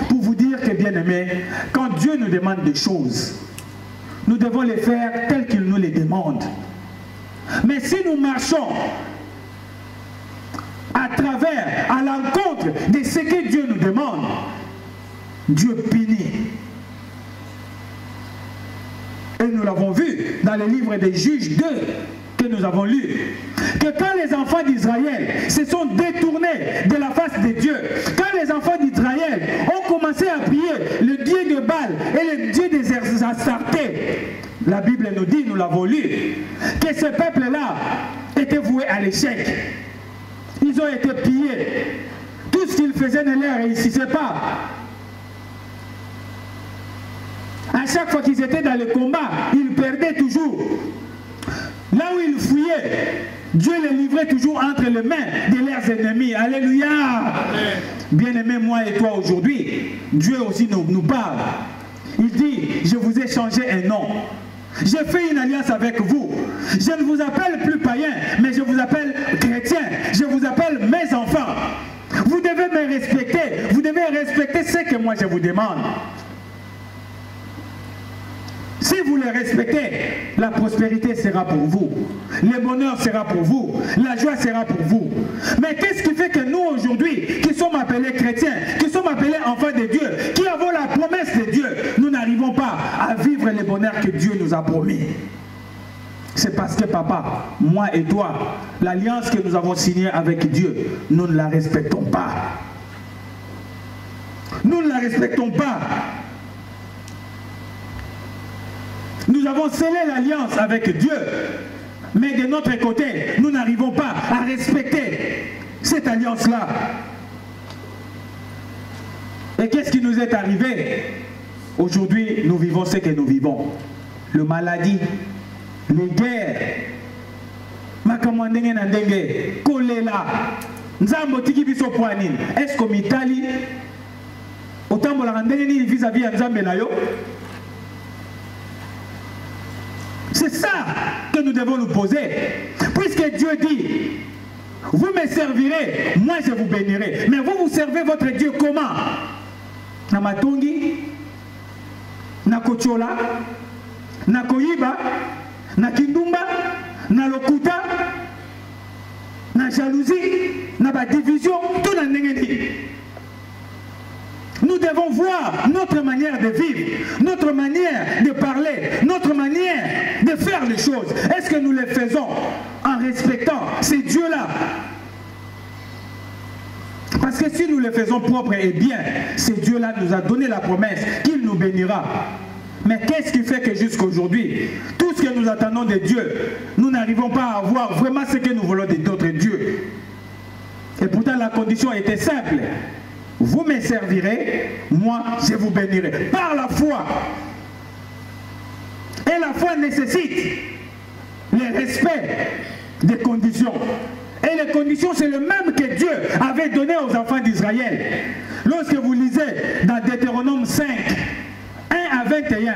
Pour vous dire que, bien aimé, quand Dieu nous demande des choses, nous devons les faire telles qu'il nous les demande. Mais si nous marchons à travers, à l'encontre de ce que Dieu nous demande, Dieu punit. Et nous l'avons vu dans le livre des Juges 2 que nous avons lu. Que quand les enfants d'Israël se sont détournés de la face de Dieu, quand les enfants d'Israël ont commencé à prier le Dieu de Baal et le Dieu des Astartés, la Bible nous dit, nous l'avons lu, que ce peuple-là était voué à l'échec. Ils ont été pillés. Tout ce qu'ils faisaient ne leur réussissait pas. À chaque fois qu'ils étaient dans le combat, ils perdaient toujours. Là où ils fouillaient, Dieu les livrait toujours entre les mains de leurs ennemis. Alléluia. Bien-aimés, moi et toi aujourd'hui, Dieu aussi nous parle. Il dit, je vous ai changé un nom. J'ai fait une alliance avec vous. Je ne vous appelle plus païen, mais je vous appelle chrétien. Je vous appelle mes enfants. Vous devez me respecter. Vous devez respecter ce que moi je vous demande. Si vous les respectez, la prospérité sera pour vous. Le bonheur sera pour vous. La joie sera pour vous. Mais qu'est-ce qui fait que nous aujourd'hui, qui sommes appelés chrétiens, qui sommes appelés enfants de Dieu, qui avons la promesse de Dieu, nous n'arrivons pas à vivre le bonheur que Dieu nous a promis? C'est parce que papa, moi et toi, l'alliance que nous avons signée avec Dieu, nous ne la respectons pas. Nous ne la respectons pas. Nous avons scellé l'alliance avec Dieu, mais de notre côté, nous n'arrivons pas à respecter cette alliance-là. Et qu'est-ce qui nous est arrivé? Aujourd'hui, nous vivons ce que nous vivons. Le maladie, les guerres, makamwandenge na ndenge, kolela, nzambo tiki biso poanine. Est-ce qu'au Mitali, autant bolanga ndenge ni vis-à-vis ya nzambe na yo? C'est ça que nous devons nous poser. Puisque Dieu dit, vous me servirez, moi je vous bénirai. Mais vous servez votre Dieu comment? Na matongi, na kochola, na koyiba, na kindumba, na lokuta, na jalousie, na ba division, tout na ndengeni. Nous devons voir notre manière de vivre, notre manière de parler, notre manière de faire les choses. Est-ce que nous les faisons en respectant ces dieux-là? Parce que si nous les faisons propres et bien, ces dieux-là nous a donné la promesse qu'il nous bénira. Mais qu'est-ce qui fait que jusqu'à aujourd'hui, tout ce que nous attendons de Dieu, nous n'arrivons pas à avoir vraiment ce que nous voulons d'autres dieux? Et pourtant la condition était simple. Vous me servirez, moi je vous bénirai. Par la foi. Et la foi nécessite le respect des conditions. Et les conditions, c'est le même que Dieu avait donné aux enfants d'Israël. Lorsque vous lisez dans Deutéronome 5, 1 à 21,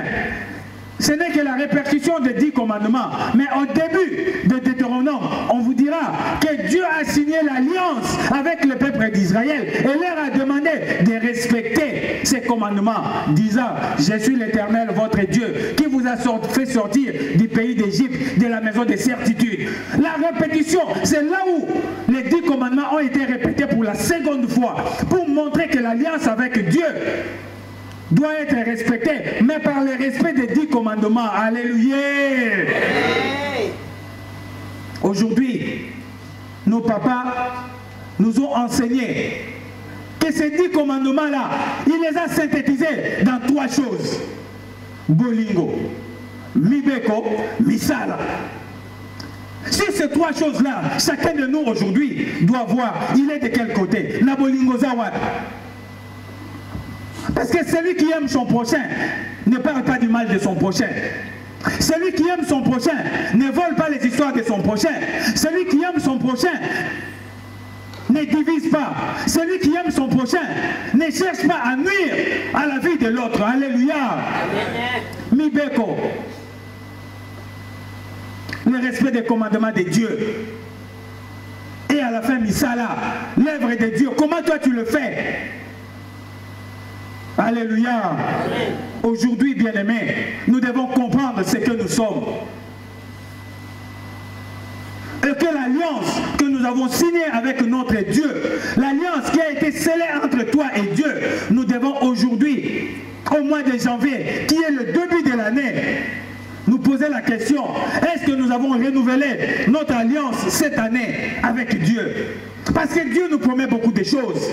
ce n'est que la répercussion des 10 commandements. Mais au début de Deutéronome, on vous dira que Dieu a signé l'alliance avec le peuple d'Israël et leur a demandé de respecter ces commandements, disant, je suis l'Éternel, votre Dieu, qui vous a fait sortir du pays d'Égypte, de la maison de certitude. La répétition, c'est là où les 10 commandements ont été répétés pour la seconde fois, pour montrer que l'alliance avec Dieu doit être respecté, mais par le respect des 10 commandements. Alléluia. Aujourd'hui, nos papas nous ont enseigné que ces 10 commandements-là, il les a synthétisés dans 3 choses. Bolingo, Mibeko, Misala. Sur ces 3 choses-là, chacun de nous aujourd'hui doit voir, il est de quel côté? Na Bolingo Zawad. Parce que celui qui aime son prochain ne parle pas du mal de son prochain. Celui qui aime son prochain ne vole pas les histoires de son prochain. Celui qui aime son prochain ne divise pas. Celui qui aime son prochain ne cherche pas à nuire à la vie de l'autre. Alléluia. Mibeko. Le respect des commandements de Dieu. Et à la fin, Misala, l'œuvre de Dieu. Comment toi tu le fais? Alléluia. Aujourd'hui, bien-aimés, nous devons comprendre ce que nous sommes. Et que l'alliance que nous avons signée avec notre Dieu, l'alliance qui a été scellée entre toi et Dieu, nous devons aujourd'hui, au mois de janvier, qui est le début de l'année, nous poser la question, est-ce que nous avons renouvelé notre alliance cette année avec Dieu? Parce que Dieu nous promet beaucoup de choses.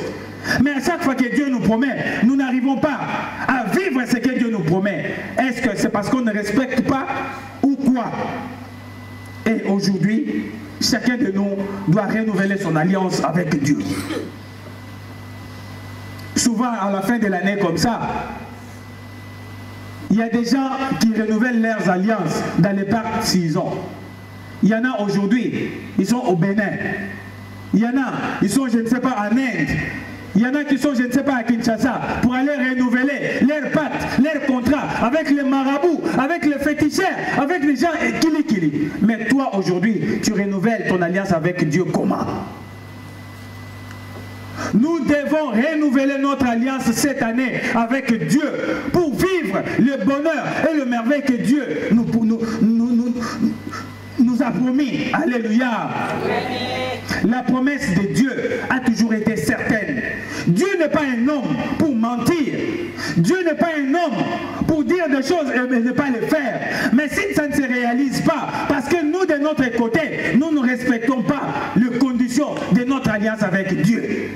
Mais à chaque fois que Dieu nous promet, nous n'arrivons pas à vivre ce que Dieu nous promet. Est-ce que c'est parce qu'on ne respecte pas ou quoi? Et aujourd'hui, chacun de nous doit renouveler son alliance avec Dieu. Souvent, à la fin de l'année comme ça, il y a des gens qui renouvellent leurs alliances dans les parcs s'ils ont. Il y en a aujourd'hui, ils sont au Bénin. Il y en a, ils sont, je ne sais pas, en Inde. Il y en a qui sont, je ne sais pas, à Kinshasa, pour aller renouveler leurs pactes, leurs contrats avec les marabouts, avec les féticheurs, avec les gens kili-kili. Mais toi, aujourd'hui, tu renouvelles ton alliance avec Dieu comment? Nous devons renouveler notre alliance cette année avec Dieu pour vivre le bonheur et le merveille que Dieu nous a promis. Alléluia. La promesse de Dieu a toujours été certaine. Dieu n'est pas un homme pour mentir. Dieu n'est pas un homme pour dire des choses et ne pas les faire. Mais si ça ne se réalise pas, parce que nous de notre côté, nous ne respectons pas les conditions de notre alliance avec Dieu.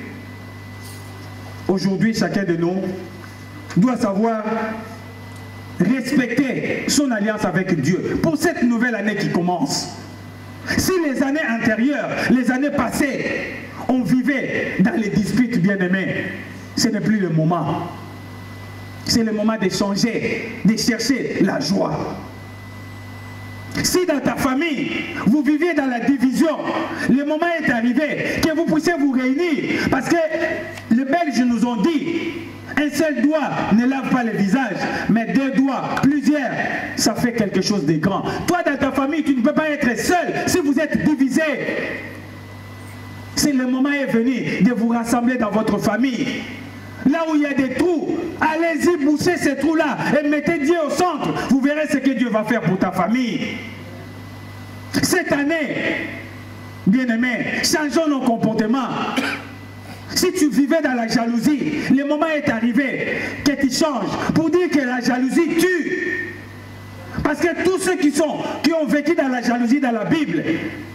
Aujourd'hui, chacun de nous doit savoir respecter son alliance avec Dieu pour cette nouvelle année qui commence. Si les années antérieures, les années passées, on vivait dans les disputes, bien-aimés, ce n'est plus le moment. C'est le moment de changer, de chercher la joie. Si dans ta famille, vous viviez dans la division, le moment est arrivé que vous puissiez vous réunir. Parce que les Belges nous ont dit, un seul doigt ne lave pas le visage, mais deux doigts, plusieurs, ça fait quelque chose de grand. Toi, dans ta famille, tu ne peux pas être seul si vous êtes divisé. Si le moment est venu de vous rassembler dans votre famille, là où il y a des trous, allez-y, bouchez ces trous-là et mettez Dieu au centre. Vous verrez ce que Dieu va faire pour ta famille. Cette année, bien-aimés, changeons nos comportements. Si tu vivais dans la jalousie, le moment est arrivé que tu changes pour dire que la jalousie tue. Parce que tous ceux qui ont vécu dans la jalousie dans la Bible,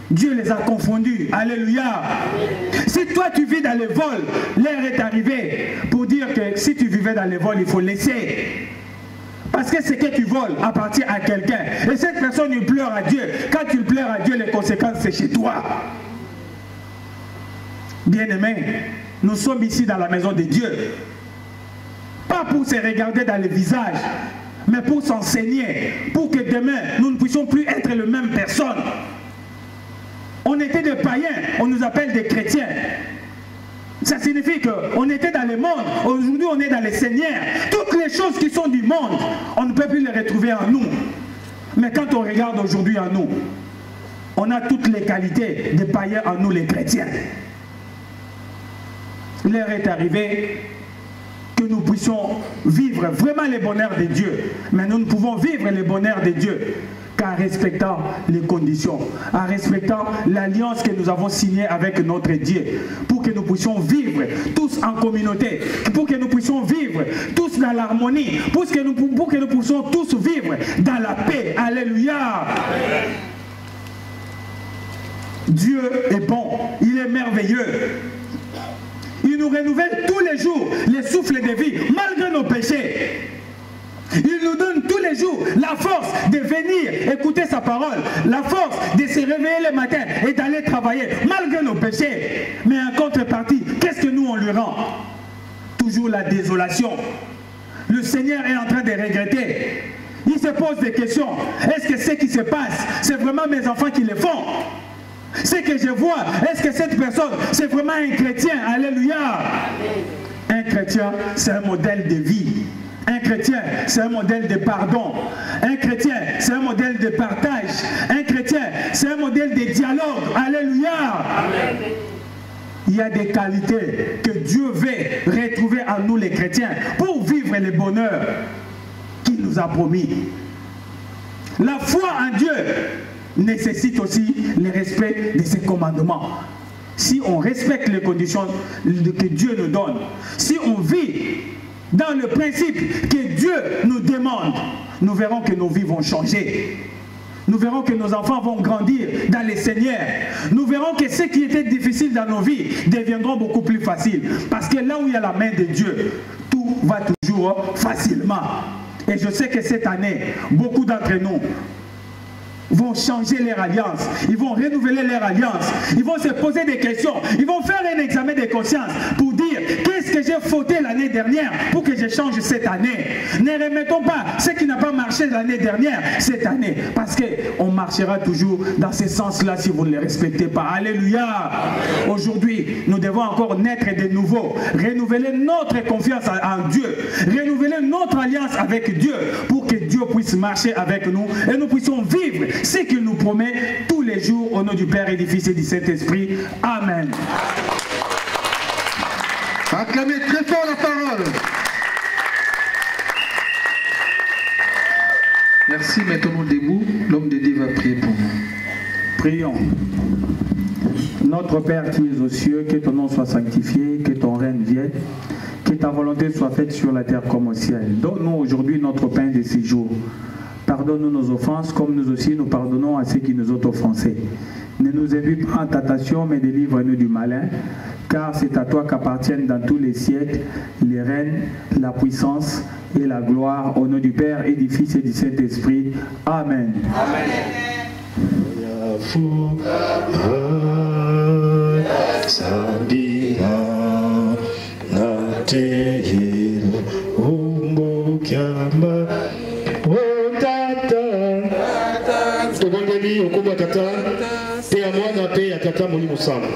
Dieu les a confondus. Alléluia. Si toi tu vis dans le vol, l'heure est arrivée pour dire que si tu vivais dans le vol, il faut laisser. Parce que ce que tu voles appartient à quelqu'un. Et cette personne, il pleure à Dieu. Quand tu pleures à Dieu, les conséquences, c'est chez toi. Bien-aimés, nous sommes ici dans la maison de Dieu. Pas pour se regarder dans le visage, mais pour s'enseigner, pour que demain, nous ne puissions plus être les mêmes personnes. On était des païens, on nous appelle des chrétiens. Ça signifie qu'on était dans le monde, aujourd'hui on est dans les seigneurs. Toutes les choses qui sont du monde, on ne peut plus les retrouver en nous. Mais quand on regarde aujourd'hui en nous, on a toutes les qualités des païens en nous les chrétiens. L'heure est arrivée que nous puissions vivre vraiment le bonheur de Dieu. Mais nous ne pouvons vivre le bonheur de Dieu qu'en respectant les conditions, en respectant l'alliance que nous avons signée avec notre Dieu, pour que nous puissions vivre tous en communauté, pour que nous puissions vivre tous dans l'harmonie, pour que nous puissions tous vivre dans la paix. Alléluia. Dieu est bon, il est merveilleux. Il nous renouvelle tous les jours les souffles de vie, malgré nos péchés. Il nous donne tous les jours la force de venir écouter sa parole, la force de se réveiller le matin et d'aller travailler, malgré nos péchés. Mais en contrepartie, qu'est-ce que nous on lui rend? Toujours la désolation. Le Seigneur est en train de regretter. Il se pose des questions. Est-ce que ce qui se passe, c'est vraiment mes enfants qui le font? Ce que je vois, est-ce que cette personne, c'est vraiment un chrétien? Alléluia. Un chrétien, c'est un modèle de vie. Un chrétien, c'est un modèle de pardon. Un chrétien, c'est un modèle de partage. Un chrétien, c'est un modèle de dialogue. Alléluia. Il y a des qualités que Dieu veut retrouver en nous les chrétiens pour vivre le bonheur qu'il nous a promis. La foi en Dieu nécessite aussi le respect de ses commandements. Si on respecte les conditions que Dieu nous donne, si on vit dans le principe que Dieu nous demande, nous verrons que nos vies vont changer. Nous verrons que nos enfants vont grandir dans le Seigneur. Nous verrons que ce qui était difficile dans nos vies deviendront beaucoup plus facile. Parce que là où il y a la main de Dieu, tout va toujours facilement. Et je sais que cette année, beaucoup d'entre nous vont changer leur alliance, ils vont renouveler leur alliance, ils vont se poser des questions, ils vont faire un examen de conscience pour dire qu'est-ce que j'ai fauté l'année dernière pour que je change cette année. Ne remettons pas ce qui n'a pas marché l'année dernière cette année, parce qu'on marchera toujours dans ce sens-là si vous ne le respectez pas. Alléluia. Aujourd'hui, nous devons encore naître de nouveau, renouveler notre confiance en Dieu, renouveler notre alliance avec Dieu pour que Dieu puisse marcher avec nous et nous puissions vivre ce qu'il nous promet tous les jours au nom du Père et du Fils et du Saint-Esprit. Amen. Acclamez très fort la parole. Merci, mettons-nous debout. L'homme de Dieu va prier pour nous. Prions. Notre Père qui es aux cieux, que ton nom soit sanctifié, que ton règne vienne, que ta volonté soit faite sur la terre comme au ciel. Donne-nous aujourd'hui notre pain de ces jours. Pardonne-nous nos offenses, comme nous aussi nous pardonnons à ceux qui nous ont offensés. Ne nous induis pas en tentation, mais délivre-nous du malin, car c'est à toi qu'appartiennent dans tous les siècles les règnes, la puissance et la gloire, au nom du Père et du Fils et du Saint-Esprit. Amen. Tata Molimo Santo.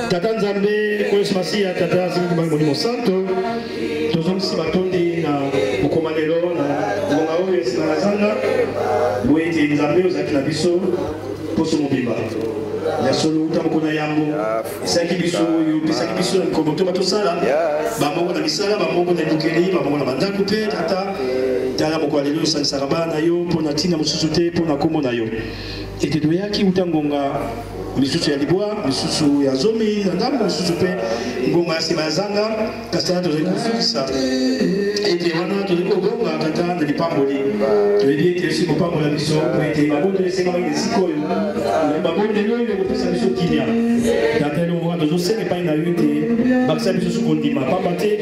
Tata Nzambe, Koesmasia, Tata Zimba Molimo Santo. Tozom Sibatondi na Mukomanelo na Mongao Esnazanga. Wete Nzambe ozaki na biso poso mobimba. Ya solo utamukuna yambo. Saki biso yupisaki biso komoto batosala. Bamongo na misala, bamongo na bukeli, bamongo na mandaku pe tata. Tala mokwalelo sansaraba na yo pona tina mususute pona kombo na yo. Ete doyaki utangonga misusu ya libwa, misusu ya zomi, ndambo misusu pe ngonga ya simazanga, kasana tozali kufukisa. Ete wana tozali kogonga tata na lipamboli. Tozali ete si kopambola biso, ete mabondo esenga mange sikoyo. Mabondo yoyo kopesa biso kimia. Tata elo mwa tozo sene pa ina yo ete bakisa biso sukondima. Pamba te,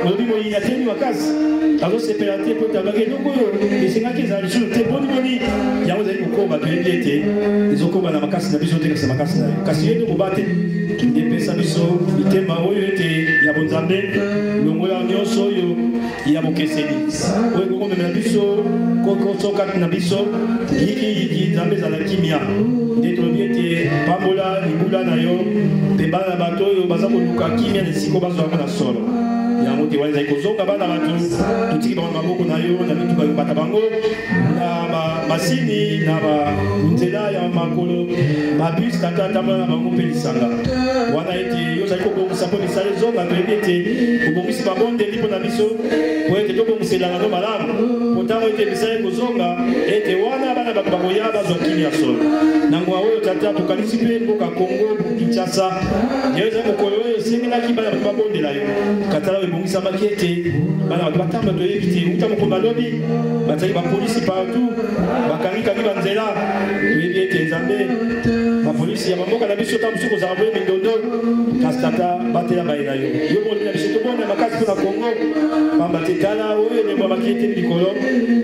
molobi mo ina teni wakasi. Tazo sepela te po tabage nongo yo. Esenga keza biso te boni boni. Yango zali kokoba tozali ete. Ezokoba na makasi na biso te kasi makasi na yo. Kasi yendo kobate. Epesa biso mitema oyo ete ya bonzambe. Longola nyonso oyo ya bokeseni. Oyo kokomemela biso koko sokati na biso. Yiki nzambe ezala kimia. Nde tolobi ete pambola libula na yo. Pe bana bato oyo baza koluka kimia na esiko bazwaka na solo. Yango te wana ezali kozonga bana bato. Totiki bango maboko na yo na mituka yobata bango. Na masini na nzela ya makolo. Mabus tata tambola na bango mpe lisanga. Wana ete yo ozali kobongisa mpo misala ezonga toyebi ete kobongisi babondeli mpo na biso po ete tobongiselanga no malamu po ntango ete misala ekozonga ete wana bana bato bakoya bazwa kimia solo nangwa oyo tata tokanisi mpe mboka Kongo Kinshasa yo ezali mokolo oyo esengelaki bana bato babondela yo katala oyo ebongisamaki ete bana bato batamba toyebi te uta mokongo alobi bazali bapolisi partout bakangikangi banzela toyebi ete nzambe bapolisi ya bamboka na biso ta mosuku kozala boye mindondo kasi tata batela baye na yo yo boni na biso tobona makasi mpona Kongo pamba te tala oyo nembo baki ete likolo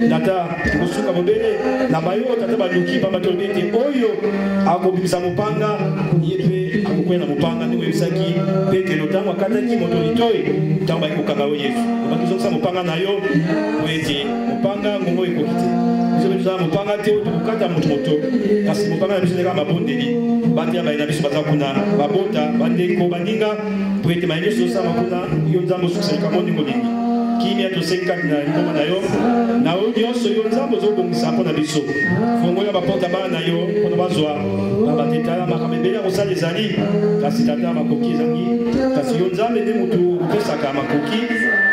tata kosuka mobele na bayo tata baluki pamba tolobi ete oyo akobimisa mopanga ye mpe akokwela mopanga ndenge oyebisaki Petelo ntango akataki moto litoi ntango baki kokanga yo Yesu obaki ozongisa mopanga na yo po ete mopanga ngongo ekoki te biso mpe tozala mopanga te oyo tokokata moto kasi mopanga na biso ndeka mabondeli batela baye na biso baza kuna babota bandeko baninga po ete maye nyonso osala kuna yo nzambe osukisa likambo ndenge olingi kimia tosengi kati na likoma na yo na oyo nyonso yo nzambe ozobongisa mpo na biso fongola baporta bana na yo mpona bazwa babatetala makambo ebele ya kosala ezali kasi tata makoki ezangi kasi yo nzambe nde moto opesaka makoki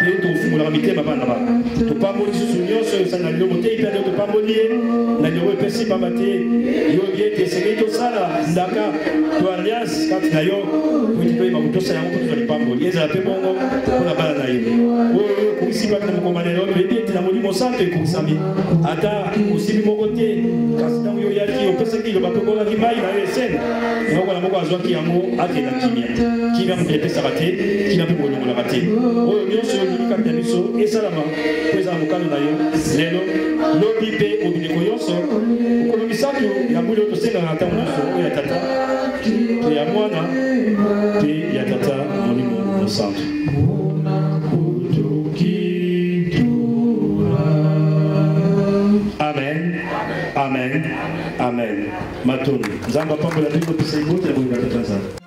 mpe tofungolaka mitema bana bana topamboli lisusu nyonso oyo esali na lilomo te ipe nde pambolier na yo pesi pamate yo bien te sengeli to sala ndaka to alliance kat na yo kuti pe mabuto sa yango to pambolier eza pe bongo na bala na yo o kumisi pa na mokomanelo pe bien te na molimo santo e kumisami ata usibi mokote kasi tango yo yaki yo pesi ki yo ba ko la kimai na esen na ko na moko azwaki yango ate na kimia mo pesa bate kimia pe bongo na bate o nyonso yo kata biso esalama pesa mokano na yo lelo lobi pe obineko nyonso okolo misatu ya mbuli oyo tosenga na ntango nyonso oyo ya tata pe ya mwana pe ya tata molimo mosantu amen amen amen matoni nzambe apambola bino pesa ibote ya bolinga tata nzambe